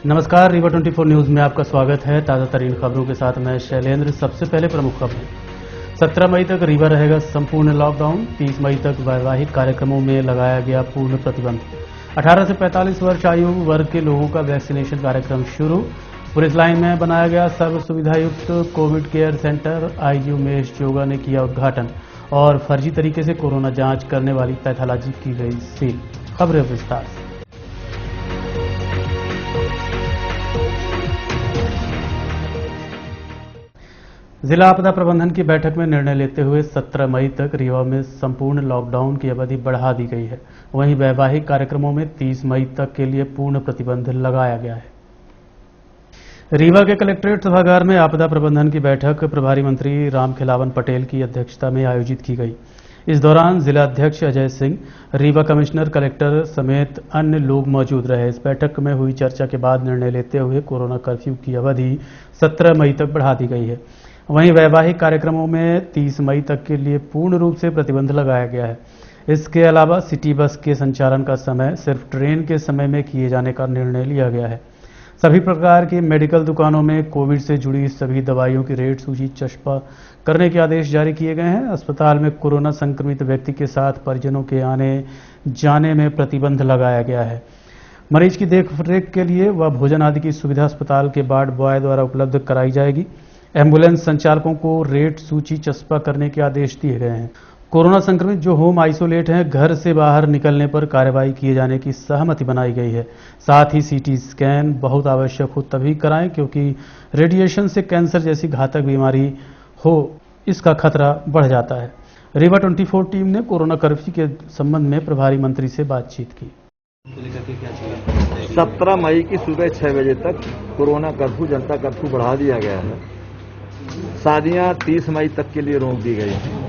नमस्कार, रीवा 24 न्यूज में आपका स्वागत है। ताजा तरीन खबरों के साथ मैं शैलेंद्र। सबसे पहले प्रमुख खबरें। 17 मई तक रीवा रहेगा संपूर्ण लॉकडाउन। 30 मई तक वैवाहिक कार्यक्रमों में लगाया गया पूर्ण प्रतिबंध। 18 से 45 वर्ष आयु वर्ग के लोगों का वैक्सीनेशन कार्यक्रम शुरू। पुलिस लाइन में बनाया गया सर्व सुविधायुक्त covid care centre. IG Umesh Joga ने किया उद्घाटन। और फर्जी तरीके से कोरोना जांच करने वाली पैथोलॉजी की गई सील। खबरें विस्तार से। जिला आपदा प्रबंधन की बैठक में निर्णय लेते हुए 17 मई तक रीवा में संपूर्ण लॉकडाउन की अवधि बढ़ा दी गई है। वहीं वैवाहिक कार्यक्रमों में 30 मई तक के लिए पूर्ण प्रतिबंध लगाया गया है। रीवा के कलेक्ट्रेट सभागार में आपदा प्रबंधन की बैठक प्रभारी मंत्री रामखिलावन पटेल की अध्यक्षता में आयोजित की गई। इस दौरान जिला अध्यक्ष अजय सिंह, रीवा कमिश्नर, कलेक्टर समेत अन्य लोग मौजूद रहे। इस बैठक में हुई चर्चा के बाद निर्णय लेते हुए कोरोना कर्फ्यू की अवधि 17 मई तक बढ़ा दी गई है। वहीं वैवाहिक कार्यक्रमों में 30 मई तक के लिए पूर्ण रूप से प्रतिबंध लगाया गया है। इसके अलावा सिटी बस के संचालन का समय सिर्फ ट्रेन के समय में किए जाने का निर्णय लिया गया है। सभी प्रकार की मेडिकल दुकानों में कोविड से जुड़ी सभी दवाइयों की रेट सूची चस्पा करने के आदेश जारी किए गए हैं। अस्पताल में कोरोना संक्रमित व्यक्ति के साथ परिजनों के आने जाने में प्रतिबंध लगाया गया है। मरीज की देखरेख के लिए व भोजन आदि की सुविधा अस्पताल के वार्ड बॉय द्वारा उपलब्ध कराई जाएगी। एम्बुलेंस संचालकों को रेट सूची चस्पा करने के आदेश दिए गए हैं। कोरोना संक्रमित जो होम आइसोलेट हैं, घर से बाहर निकलने पर कार्रवाई किए जाने की सहमति बनाई गई है। साथ ही सीटी स्कैन बहुत आवश्यक हो तभी कराएं, क्योंकि रेडिएशन से कैंसर जैसी घातक बीमारी हो इसका खतरा बढ़ जाता है। रीवा 24 टीम ने कोरोना कर्फ्यू के संबंध में प्रभारी मंत्री से बातचीत की। 17 मई की सुबह 6 बजे तक कोरोना कर्फ्यू, जनता कर्फ्यू बढ़ा दिया गया है। शादियां 30 मई तक के लिए रोक दी गई हैं।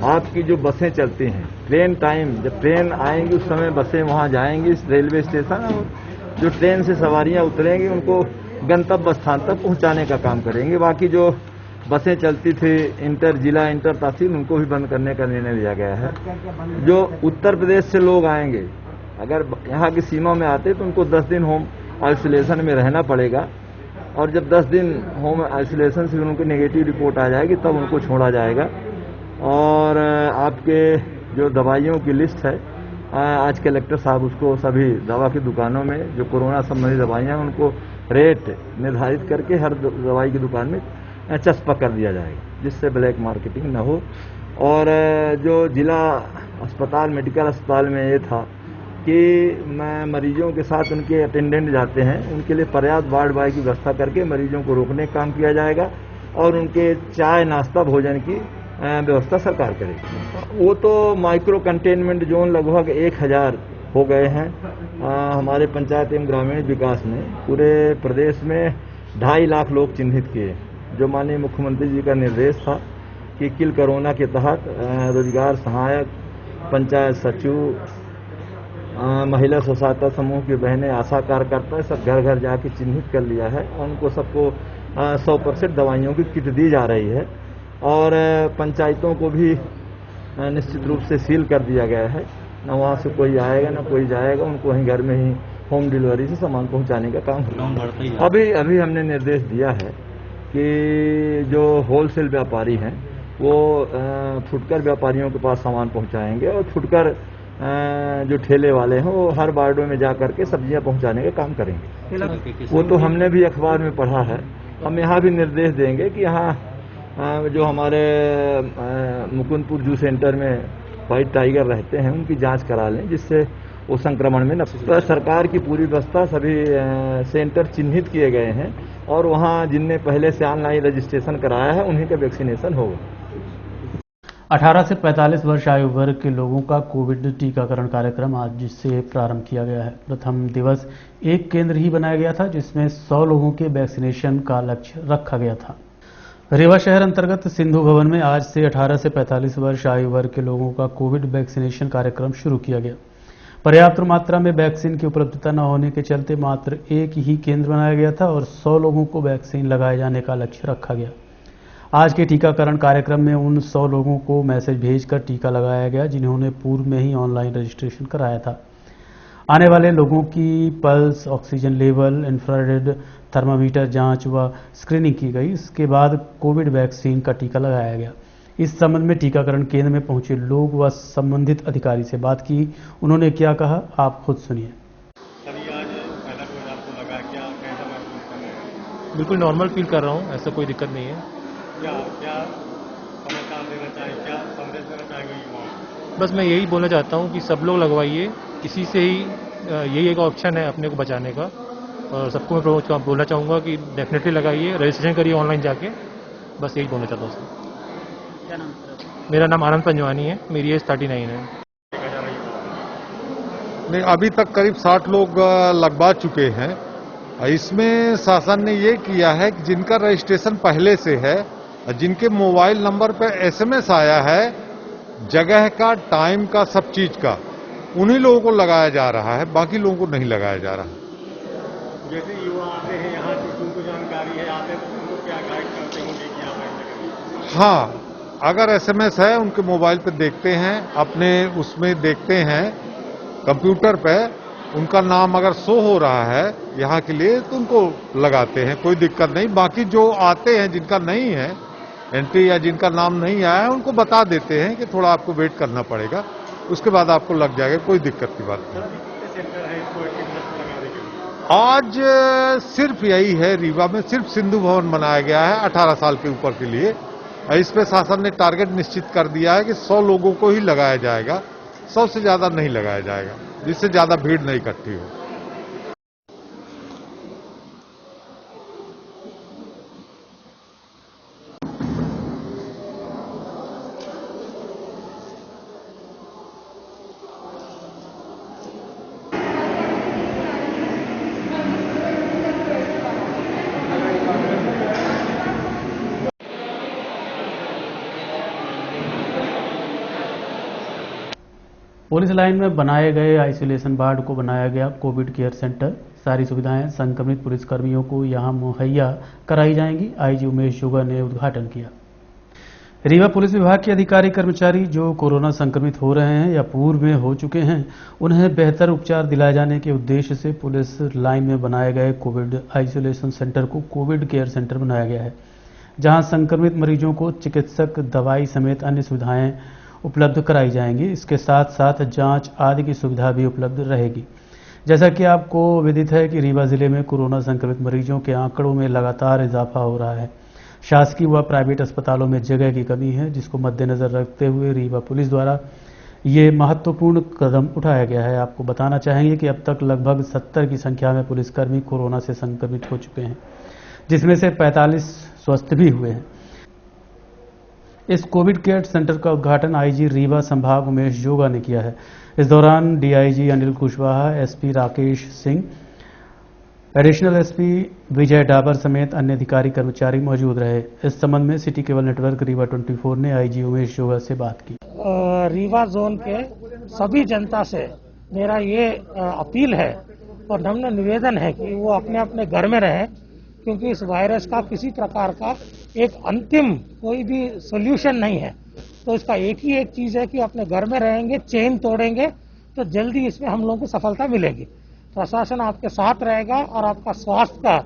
आपकी जो बसें चलती हैं, ट्रेन टाइम, जब ट्रेन आएंगी उस समय बसें वहां जाएंगी रेलवे स्टेशन, और जो ट्रेन से सवारियां उतरेंगी उनको गंतव्य स्थान तक पहुंचाने का काम करेंगे। बाकी जो बसें चलती थी इंटर जिला, इंटर तहसील, उनको भी बंद करने का निर्णय लिया गया है। जो उत्तर प्रदेश से लोग आएंगे, अगर यहाँ की सीमा में आते तो उनको 10 दिन होम आइसोलेशन में रहना पड़ेगा, और जब 10 दिन होम आइसोलेशन से उनकी नेगेटिव रिपोर्ट आ जाएगी तब उनको छोड़ा जाएगा। और आपके जो दवाइयों की लिस्ट है, आज कलेक्टर साहब उसको सभी दवा की दुकानों में जो कोरोना संबंधी दवाइयां हैं उनको रेट निर्धारित करके हर दवाई की दुकान में चस्पा कर दिया जाएगा, जिससे ब्लैक मार्केटिंग न हो। और जो जिला अस्पताल, मेडिकल अस्पताल में ये था कि मरीजों के साथ उनके अटेंडेंट जाते हैं, उनके लिए पर्याप्त वार्ड बॉय की व्यवस्था करके मरीजों को रोकने का काम किया जाएगा, और उनके चाय नाश्ता भोजन की व्यवस्था सरकार करेगी। वो तो माइक्रो कंटेनमेंट जोन लगभग 1000 हो गए हैं। हमारे पंचायत एवं ग्रामीण विकास ने पूरे प्रदेश में 2.5 लाख लोग चिन्हित किए, जो माननीय मुख्यमंत्री जी का निर्देश था कि किल कोरोना के तहत रोजगार सहायक, पंचायत सचिव, महिला स्व सहायता समूह की बहनें, आशा कार्यकर्ता सब घर घर जाके चिन्हित कर लिया है, और उनको सबको 100% दवाइयों की किट दी जा रही है। और पंचायतों को भी निश्चित रूप से सील कर दिया गया है, न वहाँ से कोई आएगा न कोई जाएगा, उनको वहीं घर में ही होम डिलीवरी से सामान पहुँचाने का काम होगा। अभी हमने निर्देश दिया है कि जो होलसेल व्यापारी हैं वो फुटकर व्यापारियों के पास सामान पहुँचाएंगे, और फुटकर जो ठेले वाले हैं वो हर वार्डों में जा करके सब्जियां पहुंचाने का काम करेंगे। वो तो हमने भी अखबार में पढ़ा है। हम यहाँ भी निर्देश देंगे कि यहाँ जो हमारे मुकुंदपुर जू सेंटर में व्हाइट टाइगर रहते हैं उनकी जांच करा लें, जिससे वो संक्रमण में न। तो सरकार की पूरी व्यवस्था, सभी सेंटर चिन्हित किए गए हैं, और वहाँ जिनने पहले से ऑनलाइन रजिस्ट्रेशन कराया है उन्हीं का वैक्सीनेशन होगा। 18 से 45 वर्ष आयु वर्ग के लोगों का कोविड टीकाकरण कार्यक्रम आज से प्रारंभ किया गया है। प्रथम दिवस एक केंद्र ही बनाया गया था, जिसमें 100 लोगों के वैक्सीनेशन का लक्ष्य रखा गया था। रीवा शहर अंतर्गत सिंधु भवन में आज से 18 से 45 वर्ष आयु वर्ग के लोगों का कोविड वैक्सीनेशन कार्यक्रम शुरू किया गया। पर्याप्त मात्रा में वैक्सीन की उपलब्धता न होने के चलते मात्र एक ही केंद्र बनाया गया था, और 100 लोगों को वैक्सीन लगाए जाने का लक्ष्य रखा गया। आज के टीकाकरण कार्यक्रम में उन 100 लोगों को मैसेज भेजकर टीका लगाया गया जिन्होंने पूर्व में ही ऑनलाइन रजिस्ट्रेशन कराया था। आने वाले लोगों की pulse, oxygen level, infrared thermometer जांच व स्क्रीनिंग की गई। इसके बाद कोविड वैक्सीन का टीका लगाया गया। इस संबंध में टीकाकरण केंद्र में पहुंचे लोग व संबंधित अधिकारी से बात की। उन्होंने क्या कहा, आप खुद सुनिए। बिल्कुल नॉर्मल फील कर रहा हूँ, ऐसा कोई दिक्कत नहीं है। क्या समाचार देना चाहिए, क्या संदेश देना चाहेंगे युवाओं? बस मैं यही बोलना चाहता हूँ कि सब लोग लगवाइए, इसी से ही यही एक ऑप्शन है अपने को बचाने का। और सबको मैं बोलना चाहूँगा कि डेफिनेटली लगाइए, रजिस्ट्रेशन करिए ऑनलाइन जाके। बस यही बोलना चाहता हूँ। क्या नाम है? मेरा नाम आनंद पंजवानी है, मेरी एज 39 है। नहीं, अभी तक करीब 60 लोग लगवा चुके हैं। इसमें शासन ने ये किया है कि जिनका रजिस्ट्रेशन पहले से है, जिनके मोबाइल नंबर पर एसएमएस आया है जगह का, टाइम का, सब चीज का, उन्हीं लोगों को लगाया जा रहा है, बाकी लोगों को नहीं लगाया जा रहा। जैसे युवा आते हैं यहाँ, उनको जानकारी है, आते हैं तो उनको क्या गाइड करते होंगे कि आप? हाँ, अगर एसएमएस है उनके मोबाइल पे देखते हैं, अपने उसमें देखते हैं कंप्यूटर पे, उनका नाम अगर शो हो रहा है यहाँ के लिए तो उनको लगाते हैं, कोई दिक्कत नहीं। बाकी जो आते हैं जिनका नहीं है एंट्री या जिनका नाम नहीं आया है, उनको बता देते हैं कि थोड़ा आपको वेट करना पड़ेगा, उसके बाद आपको लग जाएगा, कोई दिक्कत की बात नहीं। आज सिर्फ यही है, रीवा में सिर्फ सिंधु भवन बनाया गया है 18 साल के ऊपर के लिए। इस पे शासन ने टारगेट निश्चित कर दिया है कि 100 लोगों को ही लगाया जाएगा, 100 से ज्यादा नहीं लगाया जाएगा, जिससे ज्यादा भीड़ नहीं इकट्ठी हो। पुलिस लाइन में बनाए गए आइसोलेशन वार्ड को बनाया गया कोविड केयर सेंटर। सारी सुविधाएं संक्रमित पुलिसकर्मियों को यहां मुहैया कराई जाएंगी। आईजी उमेश जोगा ने उद्घाटन किया। रीवा पुलिस विभाग के अधिकारी कर्मचारी जो कोरोना संक्रमित हो रहे हैं या पूर्व में हो चुके हैं, उन्हें बेहतर उपचार दिलाए जाने के उद्देश्य से पुलिस लाइन में बनाए गए कोविड आइसोलेशन सेंटर को कोविड केयर सेंटर बनाया गया है, जहां संक्रमित मरीजों को चिकित्सक, दवाई समेत अन्य सुविधाएं उपलब्ध कराई जाएंगी। इसके साथ साथ जांच आदि की सुविधा भी उपलब्ध रहेगी। जैसा कि आपको विदित है कि रीवा जिले में कोरोना संक्रमित मरीजों के आंकड़ों में लगातार इजाफा हो रहा है। शासकीय व प्राइवेट अस्पतालों में जगह की कमी है, जिसको मद्देनजर रखते हुए रीवा पुलिस द्वारा ये महत्वपूर्ण कदम उठाया गया है। आपको बताना चाहेंगे कि अब तक लगभग 70 की संख्या में पुलिसकर्मी कोरोना से संक्रमित हो चुके हैं, जिसमें से 45 स्वस्थ भी हुए हैं। इस कोविड केयर सेंटर का उद्घाटन आईजी रीवा संभाग उमेश जोगा ने किया है। इस दौरान DIG Anil Kushwaha, SP Rakesh Singh, additional SP Vijay Dabar समेत अन्य अधिकारी कर्मचारी मौजूद रहे। इस संबंध में सिटी केबल नेटवर्क रीवा 24 ने आईजी उमेश जोगा से बात की। रीवा जोन के सभी जनता से मेरा ये अपील है और नम्र निवेदन है कि वो अपने अपने घर में रहें, क्योंकि इस वायरस का किसी प्रकार का एक अंतिम कोई भी सोल्यूशन नहीं है। तो इसका एक ही एक चीज है कि अपने घर में रहेंगे, चेन तोड़ेंगे तो जल्दी इसमें हम लोगों को सफलता मिलेगी। प्रशासन आपके साथ रहेगा और आपका स्वास्थ्य का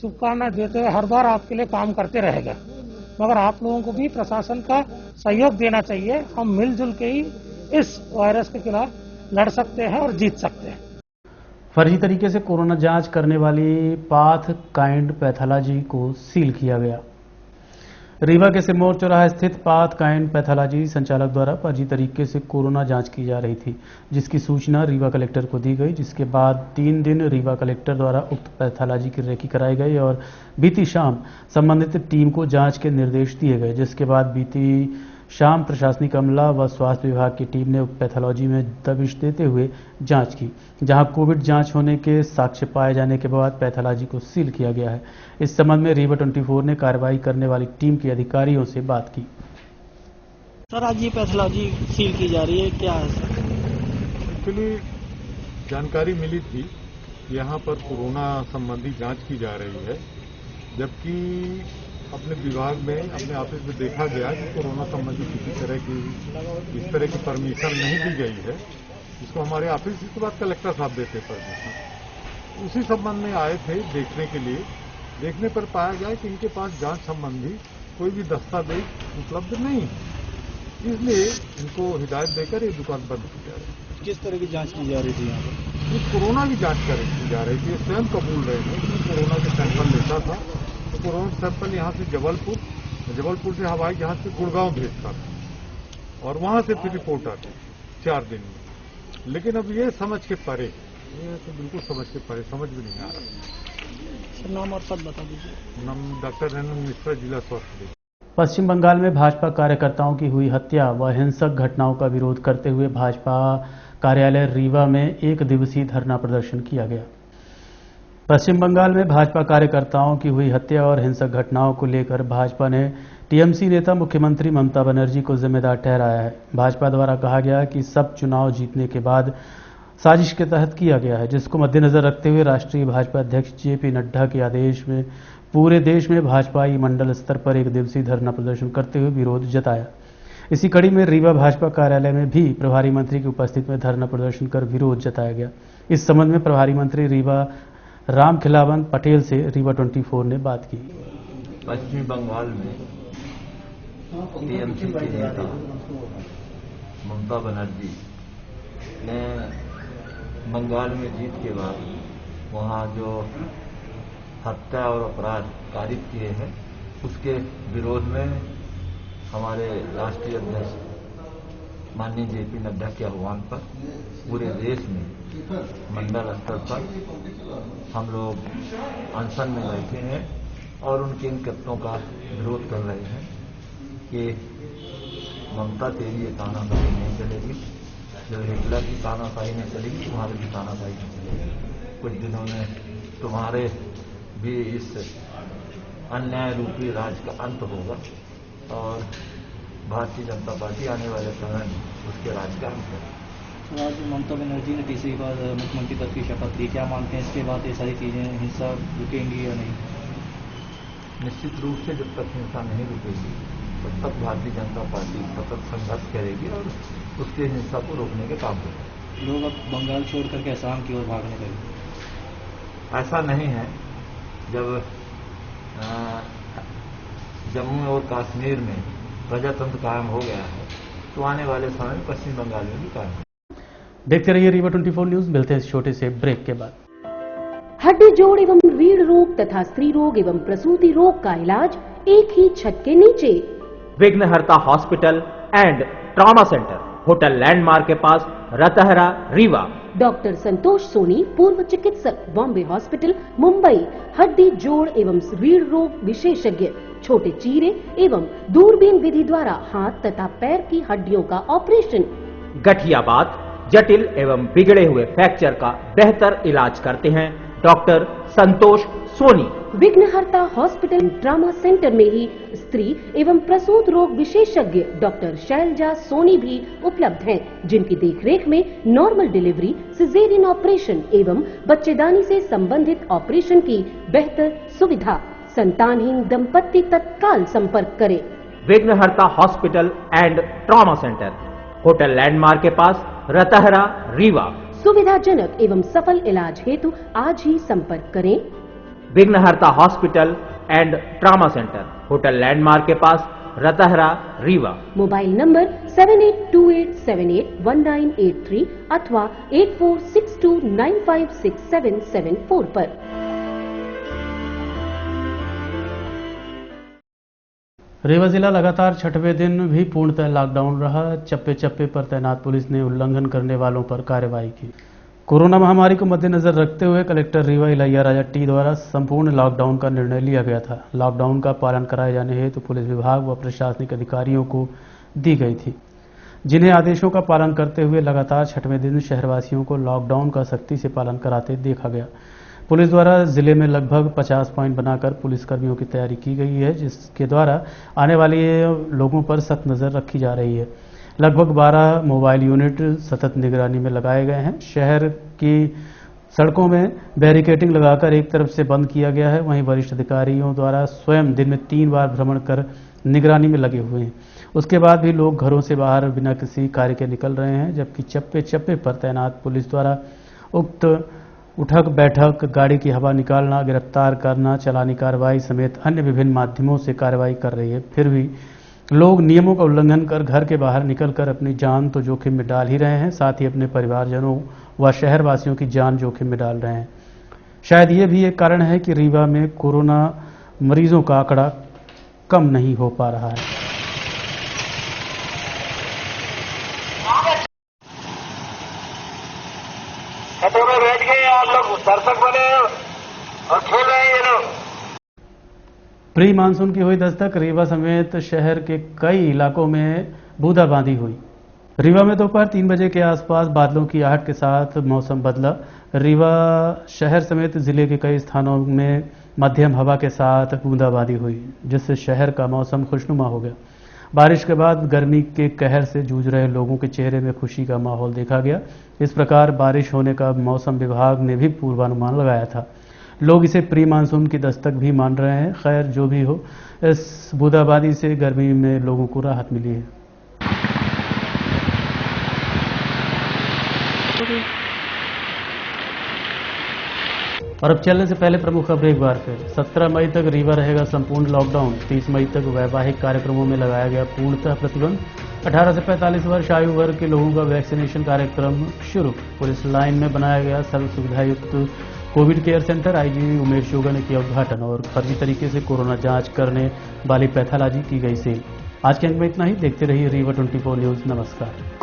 शुभकामना देते हुए हर बार आपके लिए काम करते रहेगा, मगर आप लोगों को भी प्रशासन का सहयोग देना चाहिए। हम मिलजुल के ही इस वायरस के खिलाफ लड़ सकते हैं और जीत सकते हैं। फर्जी तरीके से कोरोना जांच करने वाली पाथ काइंड पैथोलॉजी को सील किया गया। रीवा के सिरमौर चौराहा स्थित पाथ काइंड पैथोलॉजी संचालक द्वारा फर्जी तरीके से कोरोना जांच की जा रही थी, जिसकी सूचना रीवा कलेक्टर को दी गई, जिसके बाद 3 दिन रीवा कलेक्टर द्वारा उक्त पैथोलॉजी की रेकी कराई गई और बीती शाम संबंधित टीम को जांच के निर्देश दिए गए, जिसके बाद बीती शाम प्रशासनिक अमला व स्वास्थ्य विभाग की टीम ने उक्त पैथोलॉजी में दबिश देते हुए जांच की, जहां कोविड जांच होने के साक्ष्य पाए जाने के बाद पैथोलॉजी को सील किया गया है। इस संबंध में रीवा 24 ने कार्रवाई करने वाली टीम के अधिकारियों से बात की। सर, आज ये पैथोलॉजी सील की जा रही है, क्या है सर? एक्चुअली जानकारी मिली थी यहाँ पर कोरोना संबंधी जांच की जा रही है, जबकि अपने विभाग में, अपने ऑफिस में देखा गया कि कोरोना संबंधी किसी तरह की इस तरह की परमिशन नहीं दी गई है। इसको हमारे ऑफिस के बाद कलेक्टर साहब देते परमिशन। उसी संबंध में आए थे देखने के लिए। देखने पर पाया गया कि इनके पास जांच संबंधी कोई भी दस्तावेज उपलब्ध नहीं है, इसलिए इनको हिदायत देकर ये दुकान बंद की जा रही है। किस तरह की जांच की जा रही थी यहाँ पर? ये कोरोना की जांच की जा रही थी। ये स्वयं कबूल रहे थे कि कोरोना के सैंपल लेता था, तो कोरोना सैंपल यहाँ से जबलपुर से हवाई जहाज से गुड़गांव भेजता था और वहां से फिर रिपोर्ट आती 4 दिन में। लेकिन अब ये समझ के परे, ये तो बिल्कुल समझ के परे, समझ भी नहीं आ रहा। नाम और पद बता दीजिए। नाम डॉक्टर रेणु मिश्रा, जिला स्वास्थ्य। पश्चिम बंगाल में भाजपा कार्यकर्ताओं की हुई हत्या व हिंसक घटनाओं का विरोध करते हुए भाजपा कार्यालय रीवा में 1 दिवसीय धरना प्रदर्शन किया गया। पश्चिम बंगाल में भाजपा कार्यकर्ताओं की हुई हत्या और हिंसक घटनाओं को लेकर भाजपा ने टीएमसी नेता मुख्यमंत्री ममता बनर्जी को जिम्मेदार ठहराया है। भाजपा द्वारा कहा गया कि सब चुनाव जीतने के बाद साजिश के तहत किया गया है, जिसको मद्देनजर रखते हुए राष्ट्रीय भाजपा अध्यक्ष जेपी नड्डा के आदेश में पूरे देश में भाजपाई मंडल स्तर पर 1 दिवसीय धरना प्रदर्शन करते हुए विरोध जताया। इसी कड़ी में रीवा भाजपा कार्यालय में भी प्रभारी मंत्री की उपस्थिति में धरना प्रदर्शन कर विरोध जताया गया। इस संबंध में प्रभारी मंत्री रीवा रामखिलावन पटेल से रीवा 24 ने बात की। पश्चिम बंगाल में टीएमसी के नेता ममता बनर्जी ने बंगाल में जीत के बाद वहां जो हत्या और अपराध कारित किए हैं, उसके विरोध में हमारे राष्ट्रीय अध्यक्ष माननीय जेपी नड्डा के आह्वान पर पूरे देश में मंडल स्तर पर हम लोग अनशन में बैठे हैं और उनके इन कृत्यों का विरोध कर रहे हैं कि ममता तेरी ये तानाशाही नहीं चलेगी। जब हिटलर की तानाशाही नहीं चलेगी, तुम्हारी भी तानाशाही नहीं चलेगी। कुछ दिनों में तुम्हारे भी इस अन्याय रूपी राज का अंत होगा और भारतीय जनता पार्टी आने वाले समय में उसके राज का अंत होगा। आज ममता बनर्जी ने तीसरी बार मुख्यमंत्री पद की शपथ ली, क्या मानते हैं इसके बाद ये सारी चीजें हिंसा रुकेंगी या नहीं? निश्चित रूप से जब तक हिंसा नहीं रुकेगी तब तक भारतीय जनता पार्टी सतत संघर्ष करेगी और उसके हिंसा को रोकने के काम करेगी। लोग अब बंगाल छोड़ करके असम की ओर भागने लगे। ऐसा नहीं है। जब जम्मू और कश्मीर में प्रजातंत्र कायम हो गया है तो आने वाले समय में पश्चिम बंगाल में भी कायम है। देखते रहिए रीवा 24 न्यूज। मिलते हैं इस छोटे से ब्रेक के बाद। हड्डी जोड़ एवं रीढ़ रोग तथा स्त्री रोग एवं प्रसूति रोग का इलाज एक ही छत के नीचे। विघ्नहर्ता hospital and trauma centre, hotel landmark के पास, रतहरा, रीवा। डॉक्टर संतोष सोनी, पूर्व चिकित्सक, बॉम्बे हॉस्पिटल, मुंबई। हड्डी जोड़ एवं रीढ़ रोग विशेषज्ञ, छोटे चीरे एवं दूरबीन विधि द्वारा हाथ तथा पैर की हड्डियों का ऑपरेशन। गठियाबात, जटिल एवं बिगड़े हुए फ्रैक्चर का बेहतर इलाज करते हैं डॉक्टर संतोष सोनी। विघ्नहर्ता हॉस्पिटल ट्रॉमा सेंटर में ही स्त्री एवं प्रसूत रोग विशेषज्ञ डॉक्टर शैलजा सोनी भी उपलब्ध हैं, जिनकी देखरेख में नॉर्मल डिलीवरी, सिजेरियन ऑपरेशन एवं बच्चेदानी से संबंधित ऑपरेशन की बेहतर सुविधा। संतानहीन दंपत्ति तत्काल संपर्क करें। विघ्नहर्ता hospital and trauma centre, hotel landmark के पास, रतहरा, रीवा। सुविधाजनक एवं सफल इलाज हेतु आज ही संपर्क करें। विघ्नहर्ता hospital and trauma centre, hotel landmark के पास, रतहरा, रीवा। मोबाइल नंबर 7828781983 अथवा 8462956774 पर। रीवा जिला लगातार 6वें दिन भी पूर्णतः लॉकडाउन रहा। चप्पे चप्पे पर तैनात पुलिस ने उल्लंघन करने वालों पर कार्रवाई की। कोरोना महामारी को मद्देनजर रखते हुए कलेक्टर रीवा इलैया राजा टी द्वारा संपूर्ण लॉकडाउन का निर्णय लिया गया था। लॉकडाउन का पालन कराए जाने हेतु पुलिस विभाग व प्रशासनिक अधिकारियों को दी गई थी, जिन्हें आदेशों का पालन करते हुए लगातार 6वें दिन शहरवासियों को लॉकडाउन का सख्ती से पालन कराते देखा गया। पुलिस द्वारा जिले में लगभग 50 पॉइंट बनाकर पुलिसकर्मियों की तैयारी की गई है, जिसके द्वारा आने वाले लोगों पर सख्त नजर रखी जा रही है। लगभग 12 मोबाइल यूनिट सतत निगरानी में लगाए गए हैं। शहर की सड़कों में बैरिकेडिंग लगाकर एक तरफ से बंद किया गया है। वहीं वरिष्ठ अधिकारियों द्वारा स्वयं दिन में 3 बार भ्रमण कर निगरानी में लगे हुए हैं। उसके बाद भी लोग घरों से बाहर बिना किसी कार्य के निकल रहे हैं, जबकि चप्पे चप्पे पर तैनात पुलिस द्वारा उक्त उठक बैठक, गाड़ी की हवा निकालना, गिरफ्तार करना, चालानी कार्रवाई समेत अन्य विभिन्न माध्यमों से कार्रवाई कर रही है। फिर भी लोग नियमों का उल्लंघन कर घर के बाहर निकलकर अपनी जान तो जोखिम में डाल ही रहे हैं, साथ ही अपने परिवारजनों व शहरवासियों की जान जोखिम में डाल रहे हैं। शायद ये भी एक कारण है कि रीवा में कोरोना मरीजों का आंकड़ा कम नहीं हो पा रहा है। में बैठ गए आप लोग, दर्शक बने और खेल रहे हैं ये लोग। प्री मानसून की हुई दस्तक, रीवा समेत शहर के कई इलाकों में बूंदाबांदी हुई। रीवा में दोपहर 3 बजे के आसपास बादलों की आहट के साथ मौसम बदला। रीवा शहर समेत जिले के कई स्थानों में मध्यम हवा के साथ बूंदाबांदी हुई, जिससे शहर का मौसम खुशनुमा हो गया। बारिश के बाद गर्मी के कहर से जूझ रहे लोगों के चेहरे में खुशी का माहौल देखा गया। इस प्रकार बारिश होने का मौसम विभाग ने भी पूर्वानुमान लगाया था। लोग इसे प्री मानसून की दस्तक भी मान रहे हैं। खैर, जो भी हो, इस बूंदाबांदी से गर्मी में लोगों को राहत मिली है। और अब चलने से पहले प्रमुख खबरें एक बार फिर। 17 मई तक रीवा रहेगा संपूर्ण लॉकडाउन। 30 मई तक वैवाहिक कार्यक्रमों में लगाया गया पूर्णतः प्रतिबंध। 18 से 45 वर्ष आयु वर्ग के लोगों का वैक्सीनेशन कार्यक्रम शुरू। पुलिस लाइन में बनाया गया सर्व सुविधा युक्त covid care centre. IG Umesh Joga ने किया उद्घाटन। और फर्जी तरीके से कोरोना जांच करने वाली पैथोलॉजी की गई सील। आज के अंक में इतना ही। देखते रहिए रीवा 24 न्यूज। नमस्कार।